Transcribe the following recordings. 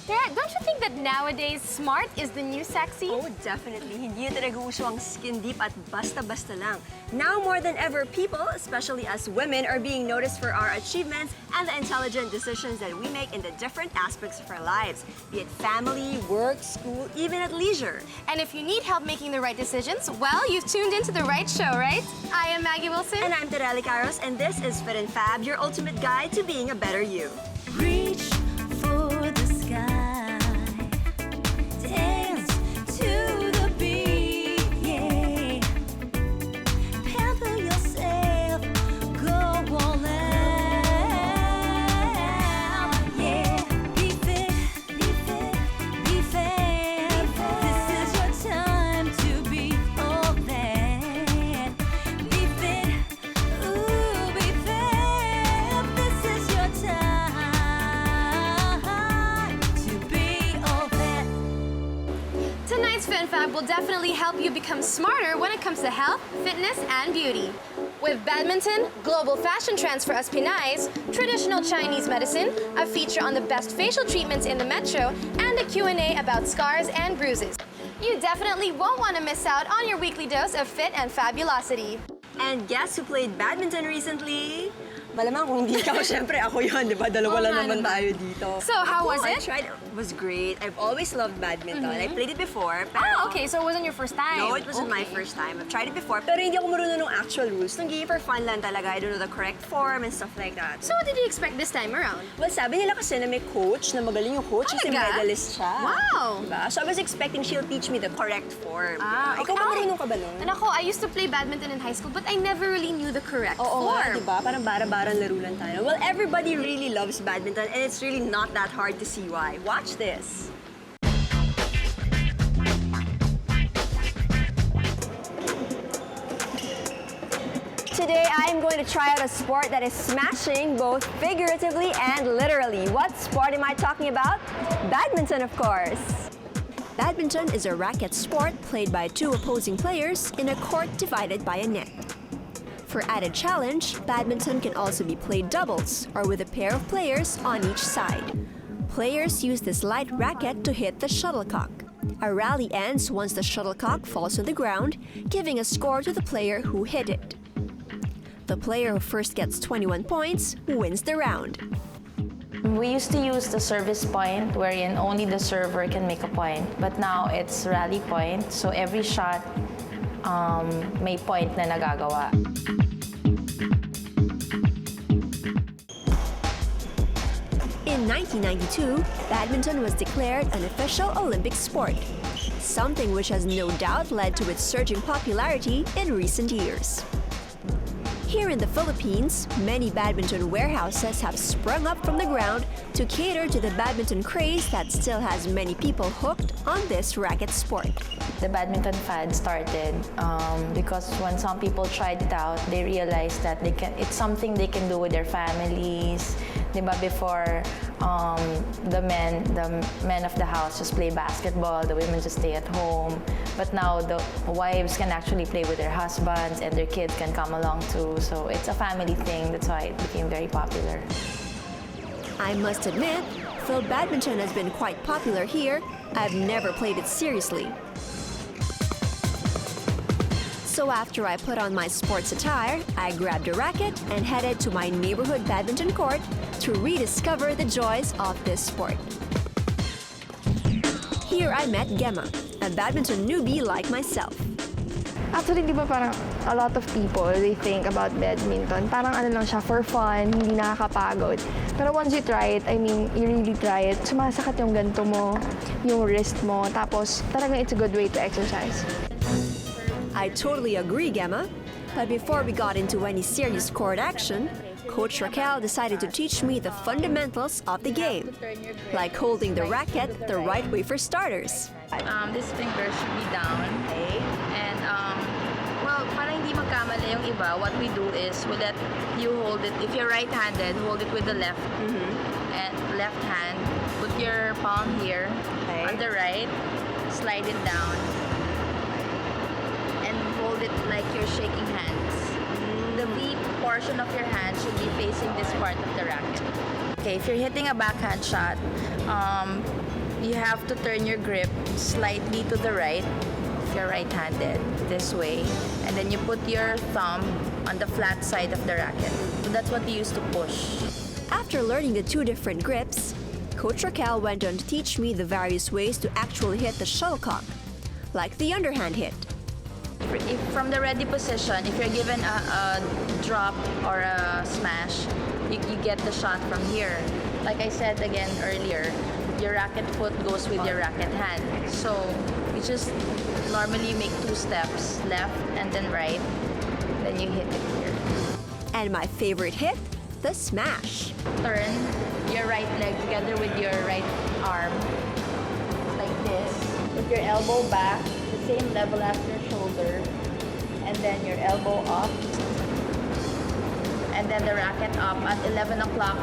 Don't you think that nowadays smart is the new sexy? Oh, definitely. Hindi na talaga uso ang skin deep at basta-basta lang. Now more than ever, people, especially us women, are being noticed for our achievements and the intelligent decisions that we make in the different aspects of our lives, be it family, work, school, even at leisure. And if you need help making the right decisions, well, you've tuned into the right show, right? I am Maggie Wilson. And I'm Tereli Caros, and this is Fit and Fab, your ultimate guide to being a better you. Reach for the sky, dance to the beat, yeah. Pamper yourself, go all out, yeah. Be fit, be fit, be fab. This is your time to be all that. Be fit, ooh, be fab. This is your time to be all that. Tonight's Fit and Fab will definitely help you become smarter when it comes to health, fitness, and beauty. With badminton, global fashion trends for us Pinays, traditional Chinese medicine, a feature on the best facial treatments in the metro, and a Q&A about scars and bruises. You definitely won't want to miss out on your weekly dose of fit and fabulosity. And guess who played badminton recently? Malamang kung hindi ikaw, syempre ako yun, di ba? Dalawa lang naman tayo dito. So, how was I it? tried. It was great. I've always loved badminton. I played it before, pero... Oh, okay, so it wasn't your first time. No, it wasn't my first time. I've tried it before, pero hindi ako marunong ng actual rules. Nung game for fun lang talaga. I don't know the correct form and stuff like that. So what did you expect this time around? Well, sabi nila kasi na may coach, na magaling yung coach kasi Talaga? medalist siya. Wow! Diba? So I was expecting she'll teach me the correct form. Ah, Ikaw ba marunong ka ba nun? And ako, I used to play badminton in high school, but I never really knew the correct Oo nga, form. diba? Parang bara-barang laro lang tayo. Well, everybody really loves badminton and it's really not that hard to see why. Watch this. Today, I'm going to try out a sport that is smashing both figuratively and literally. What sport am I talking about? Badminton, of course. Badminton is a racket sport played by two opposing players in a court divided by a net. For added challenge, badminton can also be played doubles or with a pair of players on each side. Players use this light racket to hit the shuttlecock. A rally ends once the shuttlecock falls on the ground, giving a score to the player who hit it. The player who first gets 21 points wins the round. We used to use the service point wherein only the server can make a point. But now it's rally point, so every shot may point na nagagawa. In 1992, badminton was declared an official Olympic sport, something which has no doubt led to its surging popularity in recent years. Here in the Philippines, many badminton warehouses have sprung up from the ground to cater to the badminton craze that still has many people hooked on this racket sport. The badminton fad started because when some people tried it out, they realized that it's something they can do with their families. Diba, before the men of the house just play basketball, the women just stay at home. But now the wives can actually play with their husbands and their kids can come along too. So it's a family thing. That's why it became very popular. I must admit, though badminton has been quite popular here, I've never played it seriously. So after I put on my sports attire, I grabbed a racket and headed to my neighborhood badminton court to rediscover the joys of this sport. Here I met Gemma, a badminton newbie like myself. Actually, di ba parang a lot of people, they think about badminton. Parang ano lang siya, for fun, hindi nakakapagod. Pero once you try it, I mean, you really try it, sumasakit yung ganto mo, yung wrist mo, tapos talagang it's a good way to exercise. I totally agree, Gemma. But before we got into any serious court action, Coach Raquel decided to teach me the fundamentals of the game, like holding the racket the right way for starters. This finger should be down, okay? And well, para hindi magkamali yung iba, what we do is we let you hold it. If you're right-handed, hold it with the left and left hand. Put your palm here on the right, slide it down, and hold it like you're shaking hands. The V portion of your hand should be facing this part of the racket. Okay, if you're hitting a backhand shot, you have to turn your grip slightly to the right if you're right-handed, this way. And then you put your thumb on the flat side of the racket. So that's what you use to push. After learning the two different grips, Coach Raquel went on to teach me the various ways to actually hit the shuttlecock, like the underhand hit. If from the ready position, if you're given a drop or a smash, you get the shot from here. Like I said again earlier, your racket foot goes with your racket hand. So you just normally make 2 steps, left and then right, then you hit it here. And my favorite hit, the smash. Turn your right leg together with your right arm, like this. Put your elbow back, the same level as your shoulder, and then your elbow up, and then the racket up at 11 o'clock.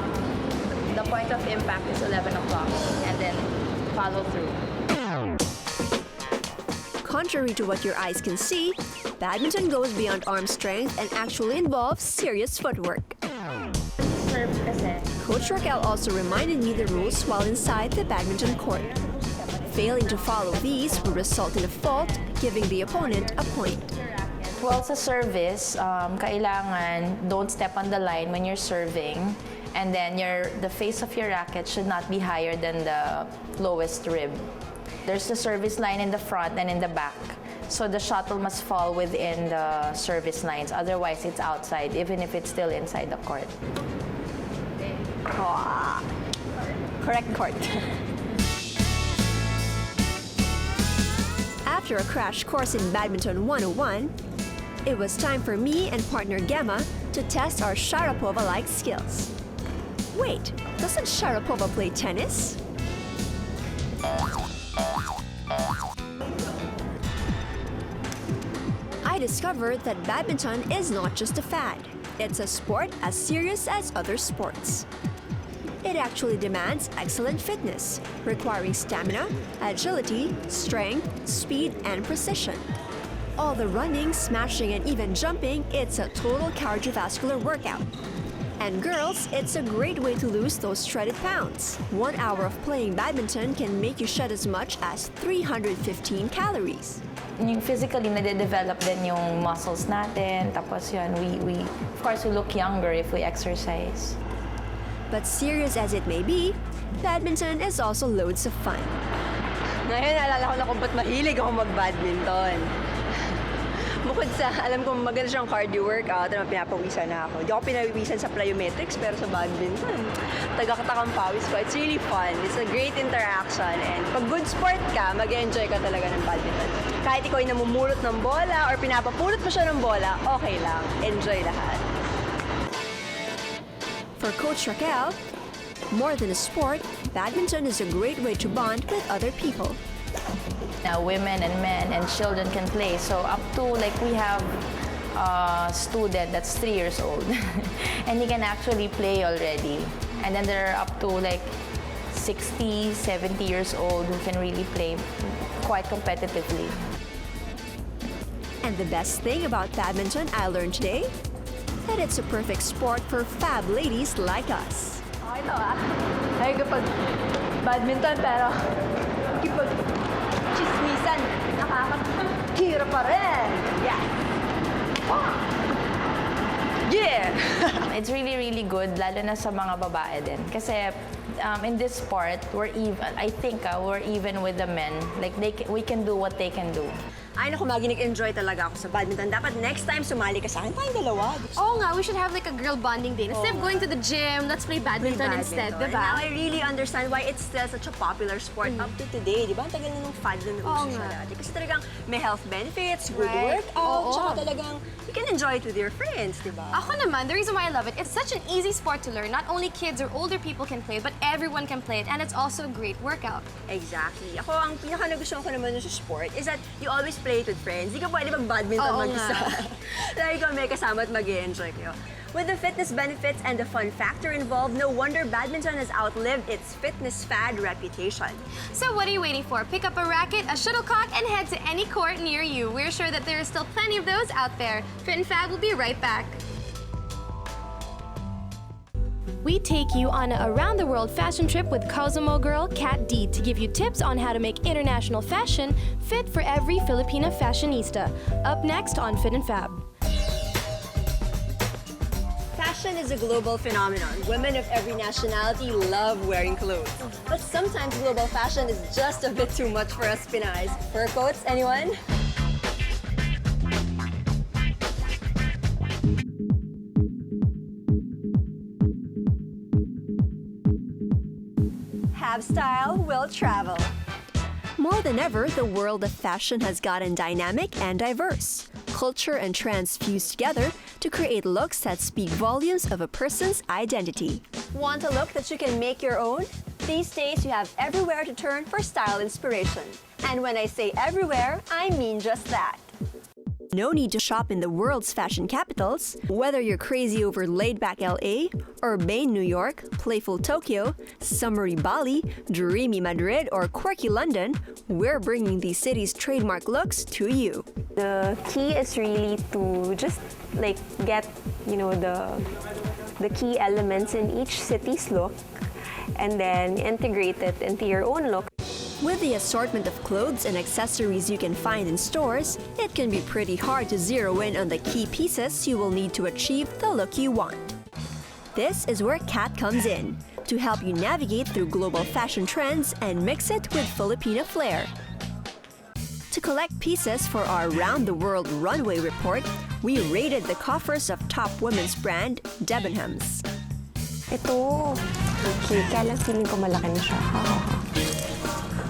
The point of impact is 11 o'clock, and then follow through. Contrary to what your eyes can see, badminton goes beyond arm strength and actually involves serious footwork. Serve kasi. Coach Raquel also reminded me the rules while inside the badminton court. Failing to follow these will result in a fault, giving the opponent a point. Well, sa service, kailangan don't step on the line when you're serving. And then the face of your racket should not be higher than the lowest rib. There's the service line in the front and in the back. So the shuttle must fall within the service lines. Otherwise, it's outside, even if it's still inside the court. Correct court. After a crash course in Badminton 101, it was time for me and partner Gemma to test our Sharapova-like skills. Wait, doesn't Sharapova play tennis? I discovered that badminton is not just a fad. It's a sport as serious as other sports. It actually demands excellent fitness, requiring stamina, agility, strength, speed, and precision. All the running, smashing, and even jumping, it's a total cardiovascular workout. And girls, it's a great way to lose those shredded pounds. 1 hour of playing badminton can make you shed as much as 315 calories. Yung physically, nade-develop din yung muscles natin. Tapos yun, of course, we look younger if we exercise. But serious as it may be, badminton is also loads of fun. Ngayon, naalala ko na kung ba't mahilig ako mag-badminton. Bukod sa, alam ko maganda siyang cardio workout, naman pinapawisan na ako. Hindi ako pinawiwisan sa plyometrics, pero sa badminton, tagakatakang pawis ko. It's really fun. It's a great interaction. And pag good sport ka, mag-enjoy ka talaga ng badminton. Kahit ikaw ay namumulot ng bola or pinapapulot mo siya ng bola, okay lang. Enjoy lahat. For Coach Raquel, more than a sport, badminton is a great way to bond with other people. Now, women and men and children can play. So up to, like, we have a student that's 3 years old. And he can actually play already. And then there are up to, like, 60, 70 years old who can really play quite competitively. And the best thing about badminton I learned today, that it's a perfect sport for fab ladies like us. Okay to Ay kapag badminton, pero kapag chismisan, nakakahira pa rin. Yeah. Yeah! It's really, really good, lalo na sa mga babae din. Kasi in this sport, I think we're even with the men. Like, we can do what they can do. Ay, naku, Maggie, nag-enjoy talaga ako sa badminton. Dapat next time sumali ka sa akin, tayong dalawa. Oh nga, we should have like a girl bonding day. Instead of going to the gym, let's play badminton instead, Now diba? I really understand why it's still such a popular sport up to today. Di ba? Ang tagal na nung fad na Oo nauso siya nga. dati. Kasi talagang may health benefits, good Right. workout, Oo. tsaka talagang you can enjoy it with your friends, di ba? Ako naman, the reason why I love it, it's such an easy sport to learn. Not only kids or older people can play it, but everyone can play it. And it's also a great workout. Exactly. Ako, ang pinaka-nagustuhan ko naman sa sport is that you always play it with friends. Di ka pwede mag-badminton Oo mag-isa. nga. Lagi ka may kasama at mag-enjoy kayo. With the fitness benefits and the fun factor involved, no wonder badminton has outlived its fitness fad reputation. So what are you waiting for? Pick up a racket, a shuttlecock, and head to any court near you. We're sure that there are still plenty of those out there. Fit and Fab will be right back. we take you on an around-the-world fashion trip with Cosmo girl Kat D to give you tips on how to make international fashion fit for every Filipina fashionista. Up next on Fit and Fab. Fashion is a global phenomenon. Women of every nationality love wearing clothes. But sometimes global fashion is just a bit too much for us Pinays. Fur coats, anyone? Have style, will travel. More than ever, the world of fashion has gotten dynamic and diverse. Culture and trends fuse together to create looks that speak volumes of a person's identity. Want a look that you can make your own? These days, you have everywhere to turn for style inspiration. And when I say everywhere, I mean just that. No need to shop in the world's fashion capitals. Whether you're crazy over laid-back LA, urbane New York, playful Tokyo, summery Bali, dreamy Madrid, or quirky London, we're bringing these cities' trademark looks to you. The key is really to just get the key elements in each city's look and then integrate it into your own look. With the assortment of clothes and accessories you can find in stores, it can be pretty hard to zero in on the key pieces you will need to achieve the look you want. This is where Kat comes in, to help you navigate through global fashion trends and mix it with Filipina flair. To collect pieces for our round-the-world runway report, we raided the coffers of top women's brand, Debenhams. Ito, okay, kaya lang feeling ko malaki na siya.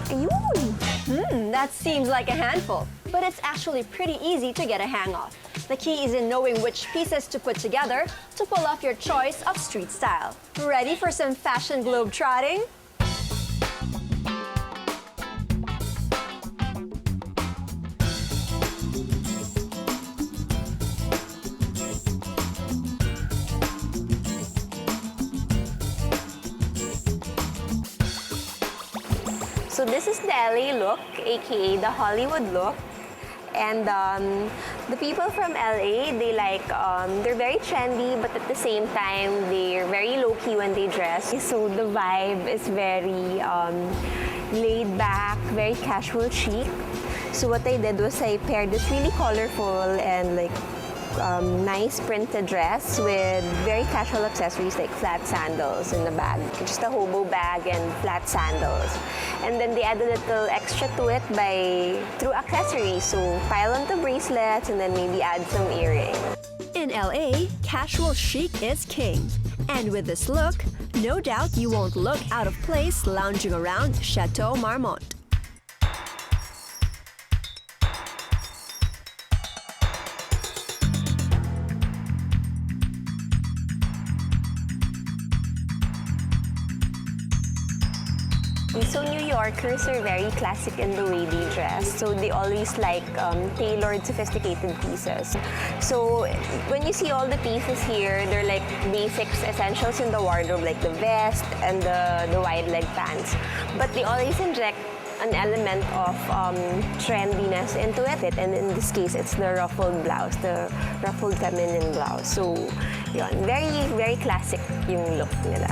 Ayun! That seems like a handful, but it's actually pretty easy to get a hang of. The key is in knowing which pieces to put together to pull off your choice of street style. Ready for some fashion globe trotting? So this is the LA look, aka the Hollywood look. And the people from LA, they're very trendy, but at the same time, they're very low-key when they dress. So the vibe is very laid back, very casual chic. So what I did was I paired this really colorful and nice printed dress with very casual accessories like flat sandals in the bag. Just a hobo bag and flat sandals. And then they added a little extra to it through accessories. So pile on the bracelets and then maybe add some earrings. In LA, casual chic is king. And with this look, no doubt you won't look out of place lounging around Chateau Marmont. So New Yorkers are very classic in the way they dress. So they always like tailored, sophisticated pieces. So when you see all the pieces here, they're like basics, essentials in the wardrobe, like the vest and the wide leg pants. But they always inject an element of trendiness into it. And in this case, it's the ruffled blouse, the ruffled feminine blouse. So yun, very, very classic yung look nila.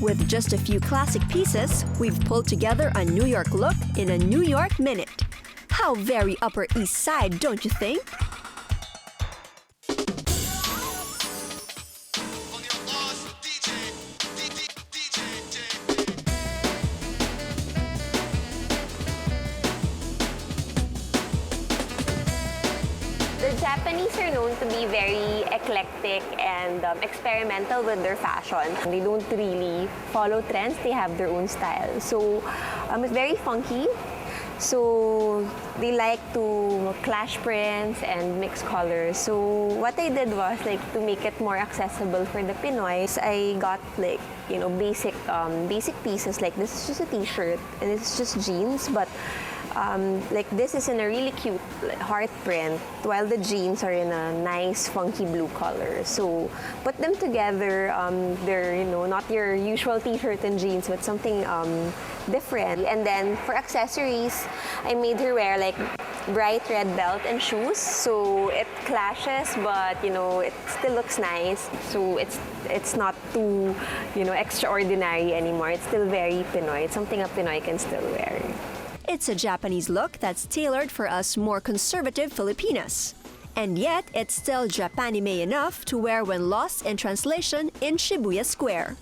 With just a few classic pieces, we've pulled together a New York look in a New York minute. How very Upper East Side, don't you think? The Japanese are known to be very eclectic and experimental with their fashion. They don't really follow trends, they have their own style. So it's very funky. So they like to clash prints and mix colors. So what I did was to make it more accessible for the Pinoys, I got basic pieces. Like this is just a t-shirt and it's just jeans, but this is in a really cute heart print, while the jeans are in a nice funky blue color. So put them together, they're not your usual t-shirt and jeans, but something different. And then for accessories, I made her wear like bright red belt and shoes. So it clashes, but you know, it still looks nice. So it's not too, you know, extraordinary anymore. It's still very Pinoy. It's something a Pinoy can still wear. It's a Japanese look that's tailored for us more conservative Filipinas. And yet, it's still Japanime enough to wear when lost in translation in Shibuya Square.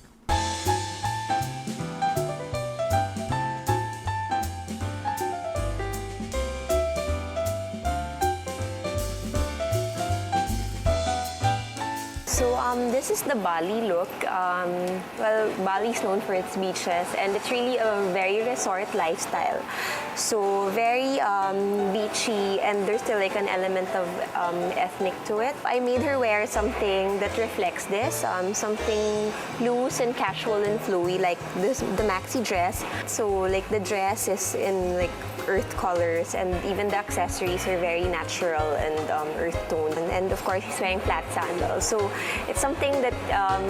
So this is the Bali look. Well, Bali is known for its beaches, and it's really a very resort lifestyle. So very beachy, and there's still like an element of ethnic to it. I made her wear something that reflects this, something loose and casual and flowy, like the maxi dress. So like the dress is in like earth colors, and even the accessories are very natural and earth tone. And of course, he's wearing flat sandals. So it's something that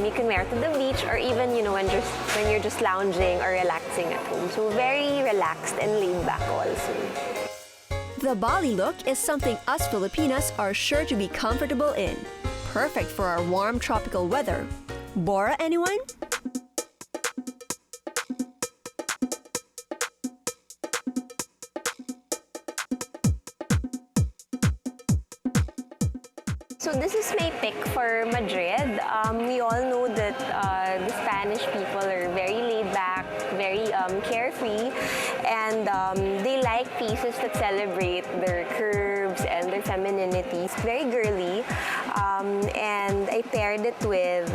you can wear to the beach, or even, you know, when you're just lounging or relaxing at home. So very relaxed and laid back also. The Bali look is something us Filipinas are sure to be comfortable in. Perfect for our warm tropical weather. Bora, anyone? So this is my pick for Madrid. We all know that the Spanish people are very laid back, very carefree, and they like pieces that celebrate their curves and their femininity. It's very girly, and I paired it with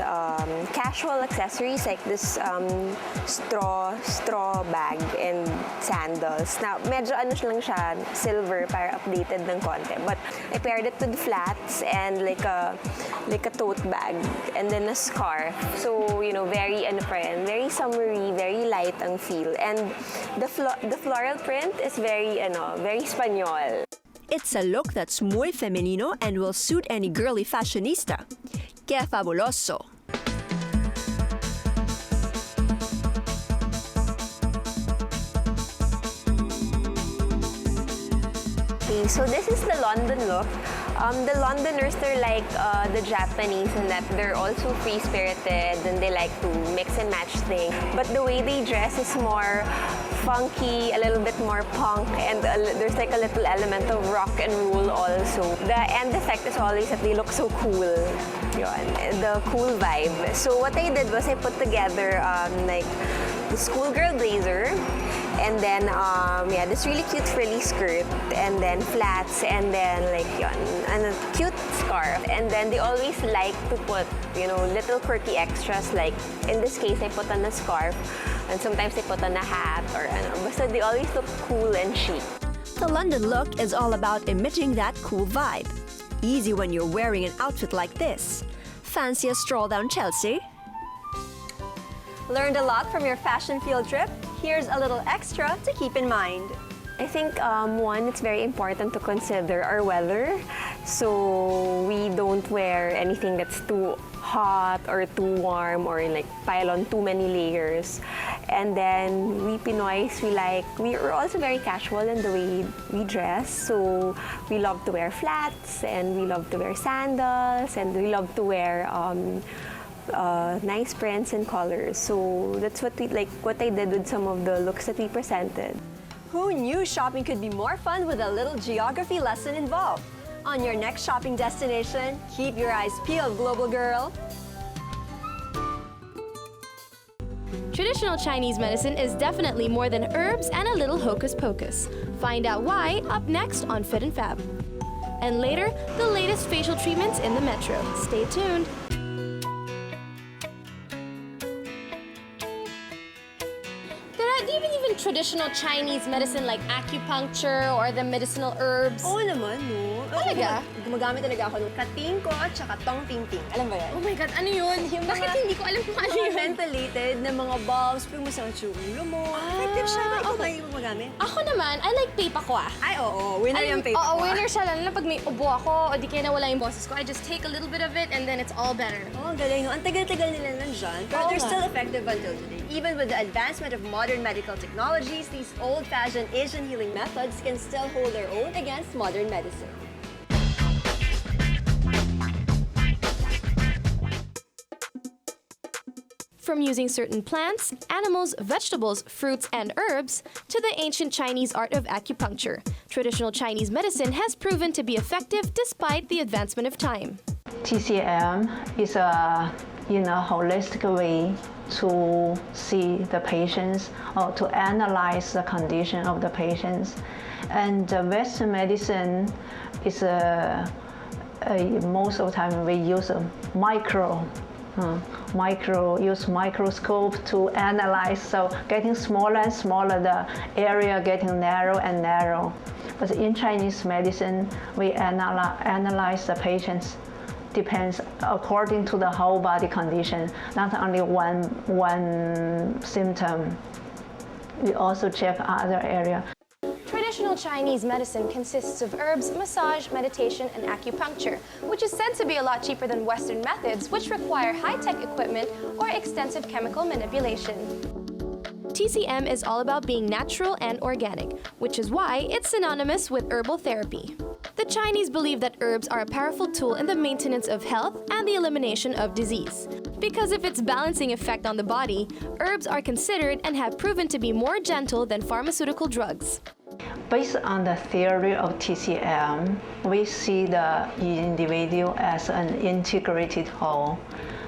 casual accessories like this straw bag and sandals. Now, medyo ano lang siya, silver, para updated ng konti. But I paired it with flats and like a tote bag, and then a scarf. So, you know, very very summery, very light ang feel. And the floral print is very Spanyol. It's a look that's muy femenino and will suit any girly fashionista. Que fabuloso! Okay, so this is the London look. The Londoners, they're like the Japanese in that they're also free-spirited and they like to mix and match things. But the way they dress is more funky, a little bit more punk, and there's like a little element of rock and roll also. The end effect is always that they look so cool. Yun, the cool vibe. So what I did was I put together like the schoolgirl blazer, and then this really cute frilly skirt, and then flats, and then like and a cute scarf. And then they always like to put, you know, little quirky extras, like in this case I put on a scarf, and sometimes they put on a hat or so they always look cool and chic. The London look is all about emitting that cool vibe. Easy when you're wearing an outfit like this. Fancy a stroll down Chelsea? Learned a lot from your fashion field trip? Here's a little extra to keep in mind. I think one, it's very important to consider our weather. So we don't wear anything that's too hot or too warm or like pile on too many layers. And then we Pinoys, we're also very casual in the way we dress. So we love to wear flats, and we love to wear sandals, and we love to wear nice prints and colors. So that's what I did with some of the looks that we presented. Who knew shopping could be more fun with a little geography lesson involved? On your next shopping destination, keep your eyes peeled, global girl. Traditional Chinese medicine is definitely more than herbs and a little hocus pocus. Find out why up next on Fit and Fab. And later, the latest facial treatments in the metro. Stay tuned. Do you believe in traditional Chinese medicine like acupuncture or the medicinal herbs? Oo naman, no? Talaga? Gumagamit talaga ako ng katingko at saka tong ting-ting. Alam ba yan? Oh my God, ano yun? Bakit hindi ko alam kung ano Mga yun? ventilated na mga bulbs, pwede mo sa ulo mo. Effective siya. Ikaw ba yung gumagamit? Ako naman, I like paper ko ah. Ay, oo. Winner yung paper Oo, ko. winner siya. Lalo na pag may ubo ako o di kaya nawala yung boses ko, I just take a little bit of it and then it's all better. Oh, galing. No? Ang tagal-tagal nila nandyan. Pero Oo they're nga. still effective until today. Even with the advancement of modern medical technologies, these old-fashioned Asian healing methods can still hold their own against modern medicine. From using certain plants, animals, vegetables, fruits, and herbs, to the ancient Chinese art of acupuncture, traditional Chinese medicine has proven to be effective despite the advancement of time. TCM is a holistic way to see the patients or to analyze the condition of the patients. And Western medicine is most of the time we use a use microscope to analyze, so getting smaller and smaller, the area getting narrow and narrow. But in Chinese medicine, we analyze the patients depends according to the whole body condition, not only one symptom. We also check other area. Traditional Chinese medicine consists of herbs, massage, meditation, and acupuncture, which is said to be a lot cheaper than Western methods, which require high-tech equipment or extensive chemical manipulation. TCM is all about being natural and organic, which is why it's synonymous with herbal therapy. The Chinese believe that herbs are a powerful tool in the maintenance of health and the elimination of disease. Because of its balancing effect on the body, herbs are considered and have proven to be more gentle than pharmaceutical drugs. Based on the theory of TCM, we see the individual as an integrated whole.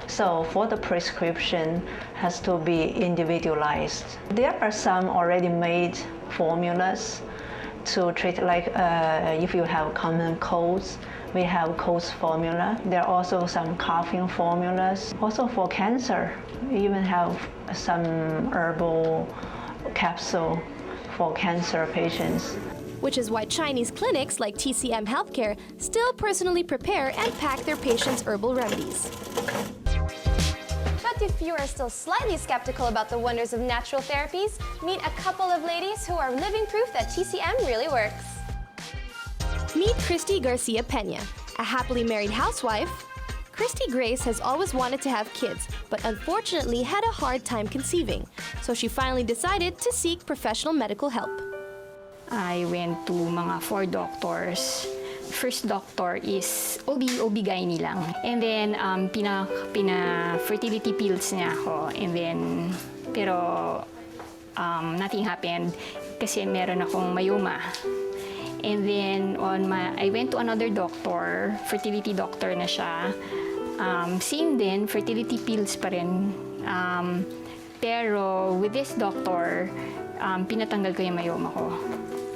So for the prescription has to be individualized. There are some already made formulas to treat, like if you have common colds, we have colds formula. There are also some coughing formulas. Also for cancer, we even have some herbal capsule for cancer patients. Which is why Chinese clinics like TCM Healthcare still personally prepare and pack their patients' herbal remedies. But if you are still slightly skeptical about the wonders of natural therapies, meet a couple of ladies who are living proof that TCM really works. Meet Christy Garcia Peña, a happily married housewife. Christy Grace has always wanted to have kids, but unfortunately had a hard time conceiving, so she finally decided to seek professional medical help. I went to mga 4 doctors. First doctor is OB-GYN lang. And then, fertility pills niya ako. And then, pero nothing happened kasi meron akong myoma. And then, I went to another doctor, fertility doctor na siya. Same din, fertility pills pa rin. Pero with this doctor, pinatanggal ko yung myoma ko.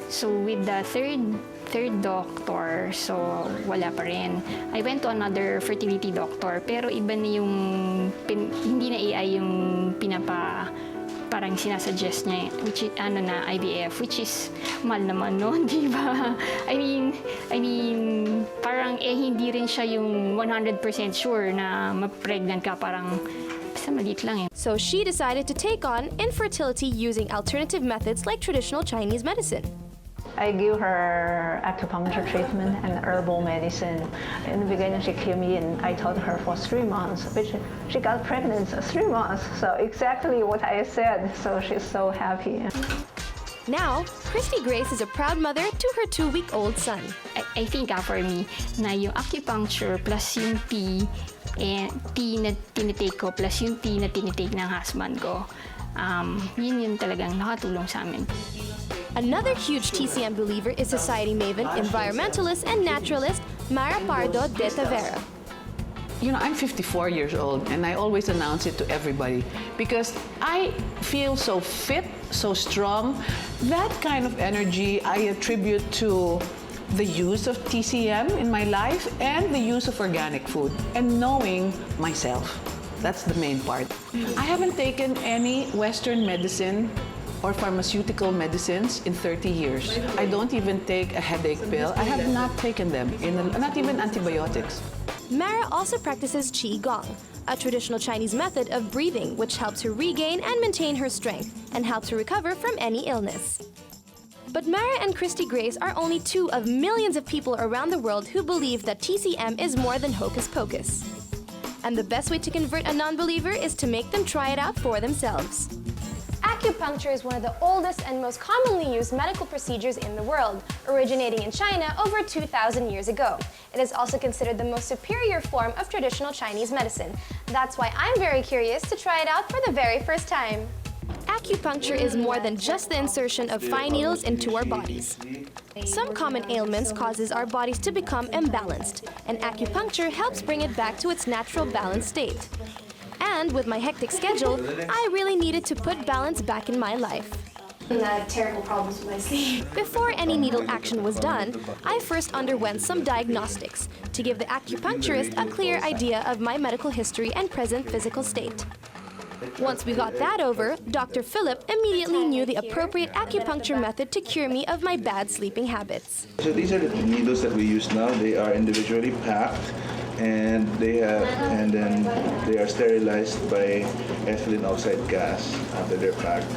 So with the third doctor, so wala pa rin. I went to another fertility doctor, pero iba na yung, hindi na AI yung parang sinasuggest niya, which is, IVF, which is, mahal naman, no? Di ba? I mean, parang hindi rin siya yung 100% sure na ma-pregnant ka, parang basta maliit lang eh. So she decided to take on infertility using alternative methods like traditional Chinese medicine. I give her acupuncture treatment and herbal medicine. In the beginning, she came in. I told her for 3 months, which she got pregnant 3 months. So exactly what I said. So she's so happy. Now, Christy Grace is a proud mother to her 2-week-old son. I think for me, na yung acupuncture plus yung tea na tinitake ko plus yung tea na tinitake ng husband ko, yun talagang nakatulong sa amin. Another huge TCM believer is society maven, environmentalist, and naturalist Mara Pardo de Tavera. You know, I'm 54 years old and I always announce it to everybody because I feel so fit, so strong. That kind of energy I attribute to the use of TCM in my life and the use of organic food and knowing myself. That's the main part. I haven't taken any Western medicine or pharmaceutical medicines in 30 years. I don't even take a headache pill. I have not taken them, not even antibiotics. Mara also practices Qigong, a traditional Chinese method of breathing which helps her regain and maintain her strength and helps her recover from any illness. But Mara and Christy Grace are only two of millions of people around the world who believe that TCM is more than hocus pocus. And the best way to convert a non-believer is to make them try it out for themselves. Acupuncture is one of the oldest and most commonly used medical procedures in the world, originating in China over 2,000 years ago. It is also considered the most superior form of traditional Chinese medicine. That's why I'm very curious to try it out for the very first time. Acupuncture is more than just the insertion of fine needles into our bodies. Some common ailments causes our bodies to become imbalanced, and acupuncture helps bring it back to its natural balanced state. And with my hectic schedule, I really needed to put balance back in my life. I have terrible problems with my sleep. Before any needle action was done, I first underwent some diagnostics to give the acupuncturist a clear idea of my medical history and present physical state. Once we got that over, Dr. Philip immediately knew the appropriate acupuncture method to cure me of my bad sleeping habits. So these are the needles that we use now. They are individually packed, and they are sterilized by ethylene oxide gas after they're packed.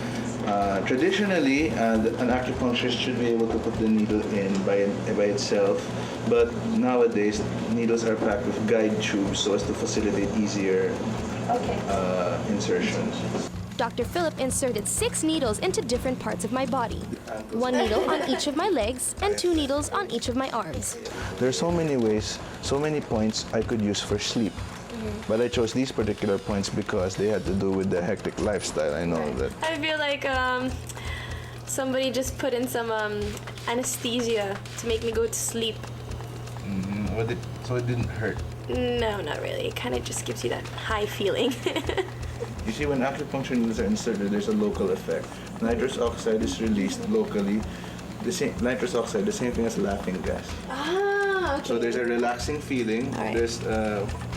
Traditionally, an acupuncturist should be able to put the needle in by itself, but nowadays needles are packed with guide tubes so as to facilitate easier insertions. Dr. Philip inserted 6 needles into different parts of my body. 1 needle on each of my legs and 2 needles on each of my arms. There are so many ways, so many points I could use for sleep. But I chose these particular points because they had to do with the hectic lifestyle. I know that. I feel like somebody just put in some anesthesia to make me go to sleep. So it didn't hurt? No, not really. It kind of just gives you that high feeling. You see, when acupuncture needles are inserted, there's a local effect. Nitrous oxide is released locally. Nitrous oxide, the same thing as laughing gas. Ah, okay. So there's a relaxing feeling. All right. There's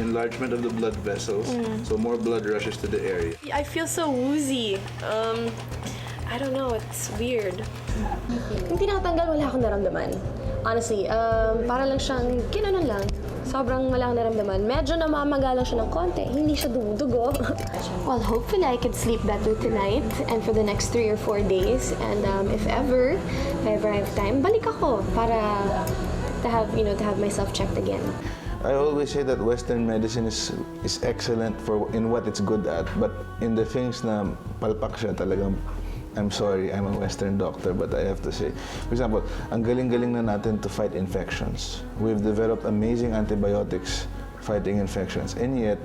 enlargement of the blood vessels, so more blood rushes to the area. I feel so woozy. I don't know, it's weird. Yung tinatanggal, wala akong naramdaman. Honestly, para lang siyang ginanon lang. Sobrang wala akong naramdaman. Medyo namamaga lang siya ng konti. Hindi siya dumudugo. Well, hopefully I could sleep better tonight and for the next 3 or 4 days. And if ever I have time, balik ako para to have myself checked again. I always say that Western medicine is excellent in what it's good at, but in the things na palpak siya talagang, I'm sorry, I'm a Western doctor, but I have to say. For example, ang galing-galing na natin to fight infections. We've developed amazing antibiotics fighting infections. And yet,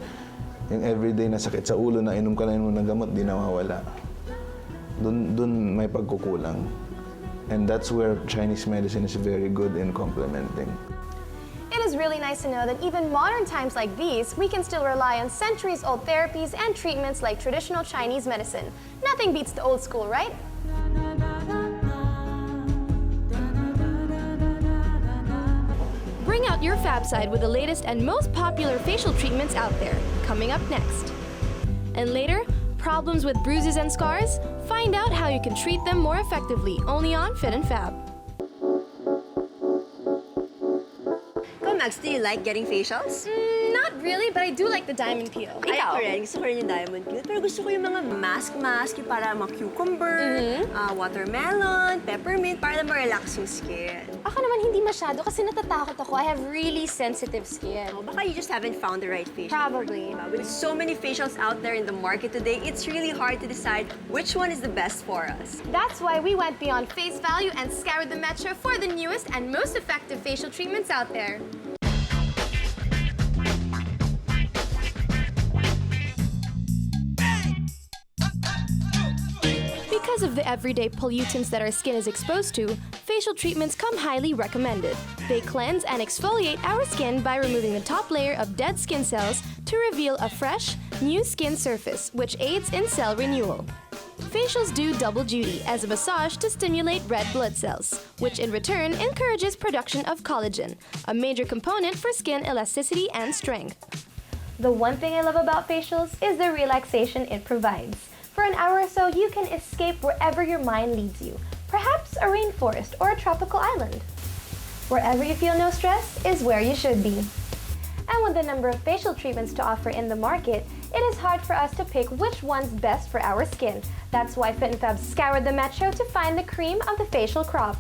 yung everyday na sakit sa ulo na inom ka na ng gamot, di nawawala. Dun may pagkukulang. And that's where Chinese medicine is very good in complementing. It is really nice to know that even modern times like these, we can still rely on centuries-old therapies and treatments like traditional Chinese medicine. Nothing beats the old school, right? Bring out your fab side with the latest and most popular facial treatments out there, coming up next. And later, problems with bruises and scars? Find out how you can treat them more effectively, only on Fit and Fab. Max, do you like getting facials? Not really, but I do like the diamond peel. Ikaw rin. Gusto ko rin yung diamond peel. Pero gusto ko yung mga mask, yung para mga cucumber, watermelon, peppermint, para ma-relax yung skin. Ako naman hindi masyado kasi natatakot ako. I have really sensitive skin. Oh, baka you just haven't found the right facial. Probably. With so many facials out there in the market today, it's really hard to decide which one is the best for us. That's why we went beyond face value and scoured the metro for the newest and most effective facial treatments out there. Because of the everyday pollutants that our skin is exposed to, facial treatments come highly recommended. They cleanse and exfoliate our skin by removing the top layer of dead skin cells to reveal a fresh, new skin surface, which aids in cell renewal. Facials do double duty as a massage to stimulate red blood cells, which in return encourages production of collagen, a major component for skin elasticity and strength. The one thing I love about facials is the relaxation it provides. For an hour or so, you can escape wherever your mind leads you. Perhaps a rainforest or a tropical island. Wherever you feel no stress is where you should be. And with the number of facial treatments to offer in the market, it is hard for us to pick which one's best for our skin. That's why Fit and Fab scoured the metro to find the cream of the facial crop.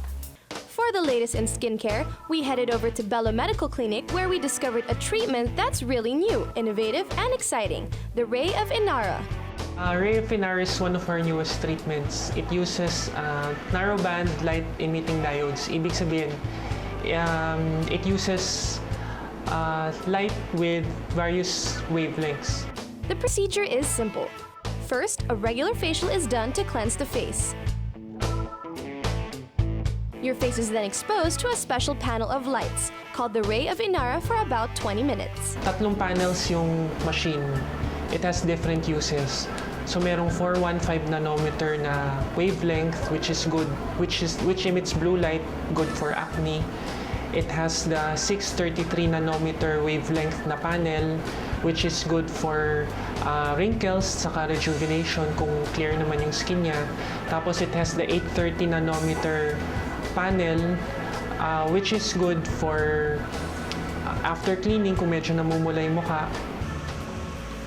For the latest in skincare, we headed over to Bello Medical Clinic where we discovered a treatment that's really new, innovative, and exciting, the Ray of Inara. Ray of Inara is one of our newest treatments. It uses narrowband light-emitting diodes. Ibig sabihin, it uses light with various wavelengths. The procedure is simple. First, a regular facial is done to cleanse the face. Your face is then exposed to a special panel of lights called the Ray of Inara for about 20 minutes. Tatlong panels yung machine. It has different uses. So merong 415 nanometer na wavelength which is good, which emits blue light, good for acne. It has the 633 nanometer wavelength na panel which is good for wrinkles saka rejuvenation kung clear naman yung skin niya. Tapos it has the 830 nanometer panel which is good for after cleaning kung medyo namumula yung mukha.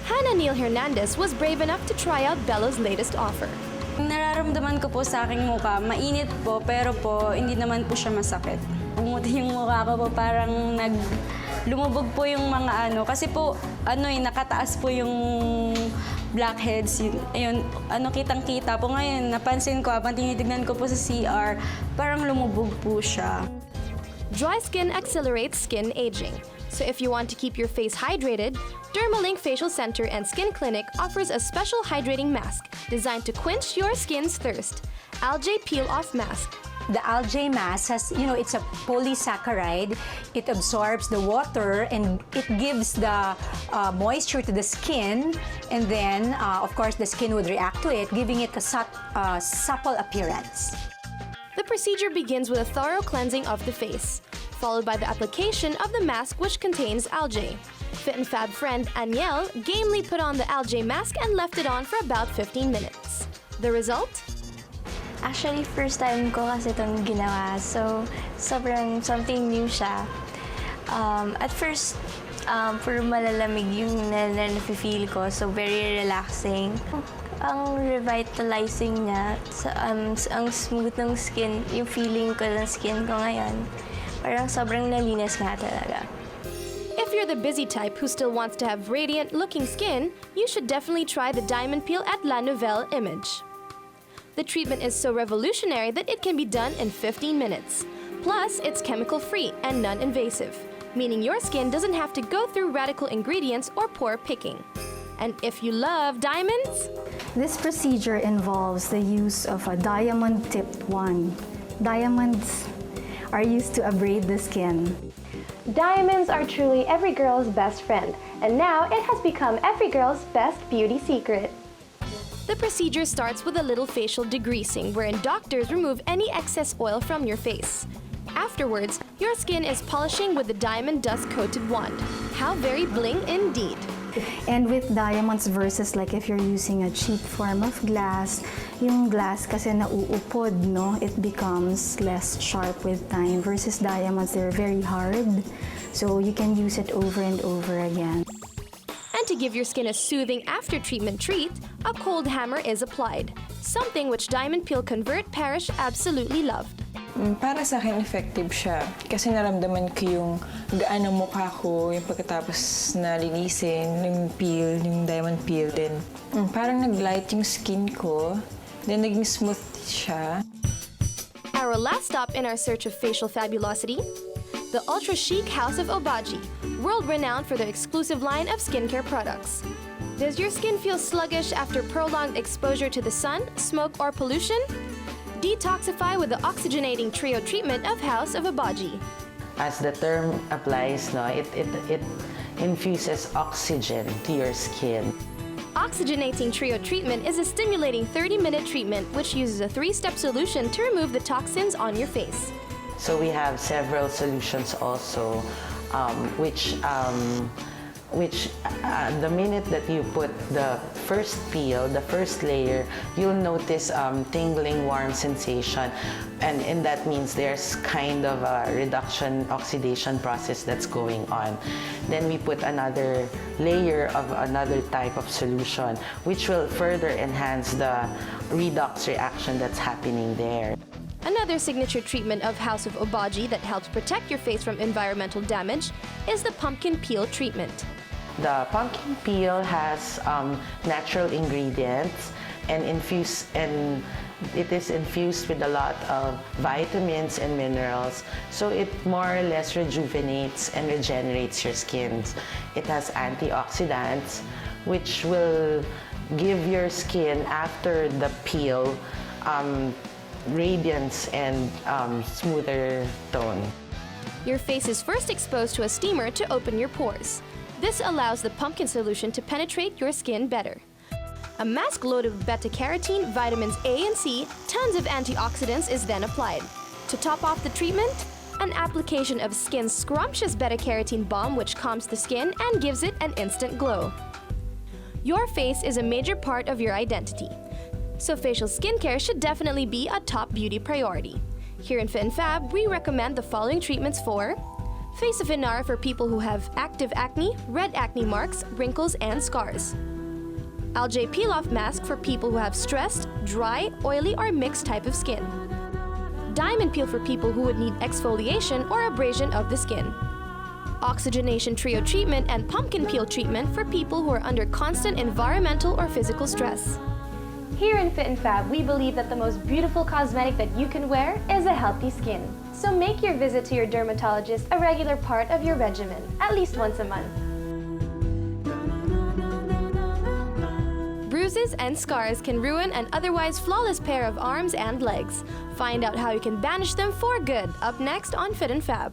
Hannah Neil Hernandez was brave enough to try out Bello's latest offer. Nararamdaman ko po sa aking mukha, mainit po pero po hindi naman po siya masakit. Bumuti yung mukha ko po parang lumubog po yung mga kasi po nakataas po yung blackheads. Ayun, kitang-kita po ngayon. Napansin ko habang tinitignan ko po sa CR, parang lumubog po siya. Dry skin accelerates skin aging. So if you want to keep your face hydrated, Dermalink Facial Center and Skin Clinic offers a special hydrating mask designed to quench your skin's thirst. Algae Peel-Off Mask. The algae mask has, it's a polysaccharide. It absorbs the water and it gives the moisture to the skin. And then, of course, the skin would react to it, giving it a supple appearance. The procedure begins with a thorough cleansing of the face, followed by the application of the mask which contains algae. Fit and Fab friend Aniel gamely put on the algae mask and left it on for about 15 minutes. The result? Actually, first time ko kasi itong ginawa. So, sobrang something new siya. At first, puro malalamig yung na-feel ko. So, very relaxing. Ang revitalizing niya, ang smooth ng skin, yung feeling ko ng skin ko ngayon, parang sobrang nalinis nga talaga. If you're the busy type who still wants to have radiant-looking skin, you should definitely try the Diamond Peel at La Nouvelle Image. The treatment is so revolutionary that it can be done in 15 minutes. Plus, it's chemical-free and non-invasive, meaning your skin doesn't have to go through radical ingredients or pore picking. And if you love diamonds, this procedure involves the use of a diamond tipped wand. Diamonds are used to abrade the skin. diamonds are truly every girl's best friend, and now it has become every girl's best beauty secret. The procedure starts with a little facial degreasing, wherein doctors remove any excess oil from your face. Afterwards, your skin is polishing with the diamond dust-coated wand. How very bling indeed. And with diamonds versus like if you're using a cheap form of glass, yung glass kasi nauupod, no? It becomes less sharp with time. Versus diamonds, they're very hard. So you can use it over and over again. And to give your skin a soothing after-treatment treat, a cold hammer is applied. Something which Diamond Peel Convert Parish absolutely loved. Para sa akin, effective siya. Kasi naramdaman ko yung gaan ng mukha ko, yung pagkatapos na linisin, yung peel, yung diamond peel din. Parang nag-light yung skin ko, then naging smooth siya. Our last stop in our search of facial fabulosity, the ultra-chic House of Obagi, world-renowned for their exclusive line of skincare products. Does your skin feel sluggish after prolonged exposure to the sun, smoke, or pollution? Detoxify with the oxygenating trio treatment of House of Obagi. As the term applies, no, it infuses oxygen to your skin. Oxygenating trio treatment is a stimulating 30-minute treatment which uses a 3-step solution to remove the toxins on your face. So we have several solutions also, which which the minute that you put the first peel, the first layer, you'll notice tingling, warm sensation. And that means there's kind of a reduction, oxidation process that's going on. Then we put another layer of another type of solution, which will further enhance the redox reaction that's happening there. Another signature treatment of House of Obagi that helps protect your face from environmental damage is the pumpkin peel treatment. The pumpkin peel has natural ingredients and it is infused with a lot of vitamins and minerals, so it more or less rejuvenates and regenerates your skin. It has antioxidants, which will give your skin after the peel radiance and smoother tone. Your face is first exposed to a steamer to open your pores. This allows the pumpkin solution to penetrate your skin better. A mask loaded with beta-carotene, vitamins A and C, tons of antioxidants is then applied. To top off the treatment, an application of Skin's scrumptious beta-carotene balm which calms the skin and gives it an instant glow. Your face is a major part of your identity, so facial skincare should definitely be a top beauty priority. Here in Fit and Fab, we recommend the following treatments for Face of Inara for people who have active acne, red acne marks, wrinkles, and scars. Algae Peel-Off Mask for people who have stressed, dry, oily, or mixed type of skin. Diamond Peel for people who would need exfoliation or abrasion of the skin. Oxygenation Trio Treatment and Pumpkin Peel Treatment for people who are under constant environmental or physical stress. Here in Fit and Fab, we believe that the most beautiful cosmetic that you can wear is a healthy skin. So make your visit to your dermatologist a regular part of your regimen, at least once a month. Bruises and scars can ruin an otherwise flawless pair of arms and legs. Find out how you can banish them for good, up next on Fit and Fab.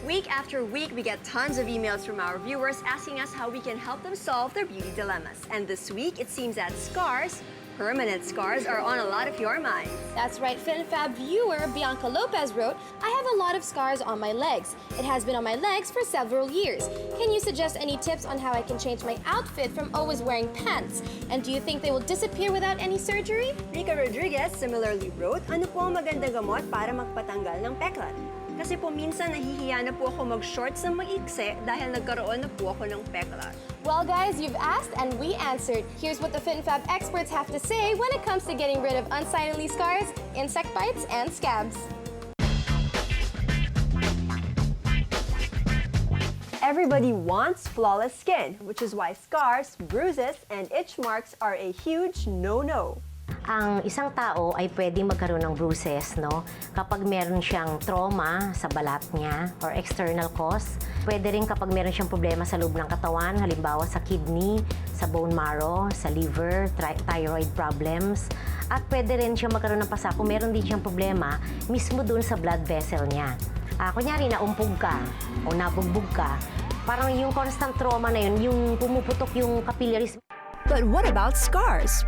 Week after week, we get tons of emails from our viewers asking us how we can help them solve their beauty dilemmas. And this week, it seems that scars, permanent scars, are on a lot of your minds. That's right, Fit and Fab viewer Bianca Lopez wrote, I have a lot of scars on my legs. It has been on my legs for several years. Can you suggest any tips on how I can change my outfit from always wearing pants? And do you think they will disappear without any surgery? Rica Rodriguez similarly wrote, ano po ang magandang gamot para magpatanggal ng peklat? Kasi po minsan nahihiya na po ako mag-shorts ng maikse dahil nagkaroon na po ako ng peklat. Well guys, you've asked and we answered. Here's what the Fit and Fab experts have to say when it comes to getting rid of unsightly scars, insect bites, and scabs. Everybody wants flawless skin, which is why scars, bruises, and itch marks are a huge no-no. Ang isang tao ay pwedeng magkaroon ng bruises, no? Kapag meron siyang trauma sa balat niya or external cause. Pwede rin kapag meron siyang problema sa loob ng katawan, halimbawa sa kidney, sa bone marrow, sa liver, thyroid problems. At pwede rin siyang magkaroon ng pasa kung meron din siyang problema mismo dun sa blood vessel niya. Kunyari, naumpog ka o nabugbog ka, parang yung constant trauma na yun, yung pumuputok yung capillaries. But what about scars?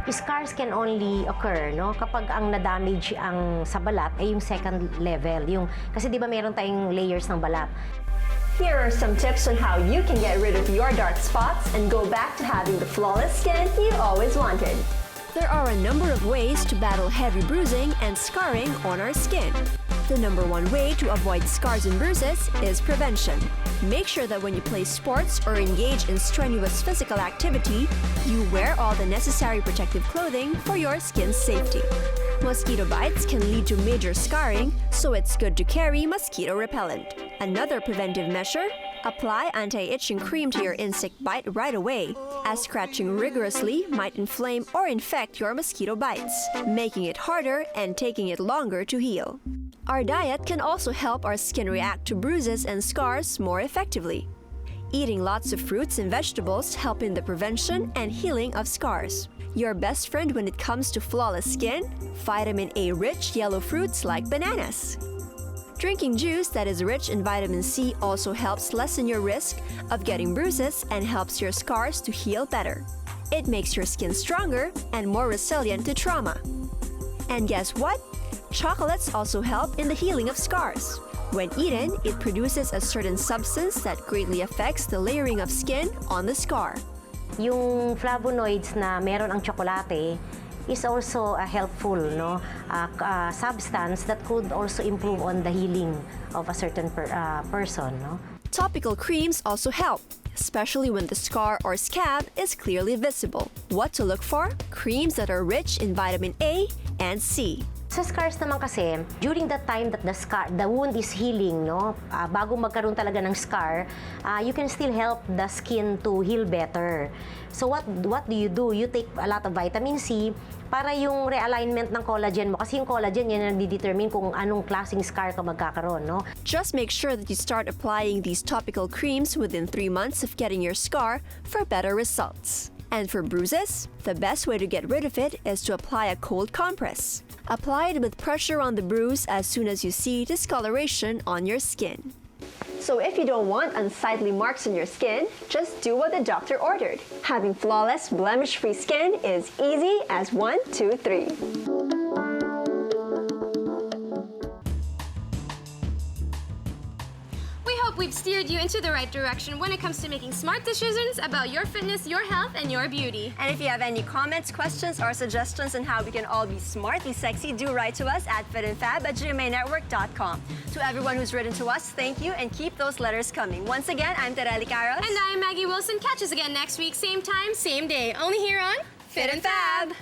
Scars can only occur, no, kapag ang na-damage ang sa balat ay yung second level. Kasi di ba meron tayong layers ng balat. Here are some tips on how you can get rid of your dark spots and go back to having the flawless skin you always wanted. There are a number of ways to battle heavy bruising and scarring on our skin. The number one way to avoid scars and bruises is prevention. Make sure that when you play sports or engage in strenuous physical activity, you wear all the necessary protective clothing for your skin's safety. Mosquito bites can lead to major scarring, so it's good to carry mosquito repellent. Another preventive measure, apply anti-itching cream to your insect bite right away, as scratching rigorously might inflame or infect your mosquito bites, making it harder and taking it longer to heal. Our diet can also help our skin react to bruises and scars more effectively. Eating lots of fruits and vegetables help in the prevention and healing of scars. Your best friend when it comes to flawless skin, vitamin A-rich yellow fruits like bananas. Drinking juice that is rich in vitamin C also helps lessen your risk of getting bruises and helps your scars to heal better. It makes your skin stronger and more resilient to trauma. And guess what? Chocolates also help in the healing of scars. When eaten, it produces a certain substance that greatly affects the layering of skin on the scar. Yung flavonoids na meron ang tsokolate is also a helpful substance that could also improve on the healing of a certain person. No? Topical creams also help, especially when the scar or scab is clearly visible. What to look for? Creams that are rich in vitamin A and C. Sa scars naman kasi, during the time that the wound is healing, bago magkaroon talaga ng scar, you can still help the skin to heal better. So what do? You take a lot of vitamin C para yung realignment ng collagen mo. Kasi yung collagen, yan ang nadidetermine kung anong klaseng scar ka magkakaroon. No? Just make sure that you start applying these topical creams within 3 months of getting your scar for better results. And for bruises, the best way to get rid of it is to apply a cold compress. Apply it with pressure on the bruise as soon as you see discoloration on your skin. So if you don't want unsightly marks on your skin, just do what the doctor ordered. Having flawless, blemish-free skin is easy as 1, 2, 3. We've steered you into the right direction when it comes to making smart decisions about your fitness, your health, and your beauty. And if you have any comments, questions, or suggestions on how we can all be smartly sexy, do write to us at fitandfab@gmanetwork.com. To everyone who's written to us, thank you, and keep those letters coming. Once again, I'm Tereli Caros. And I'm Maggie Wilson. Catch us again next week, same time, same day. Only here on Fit and Fab.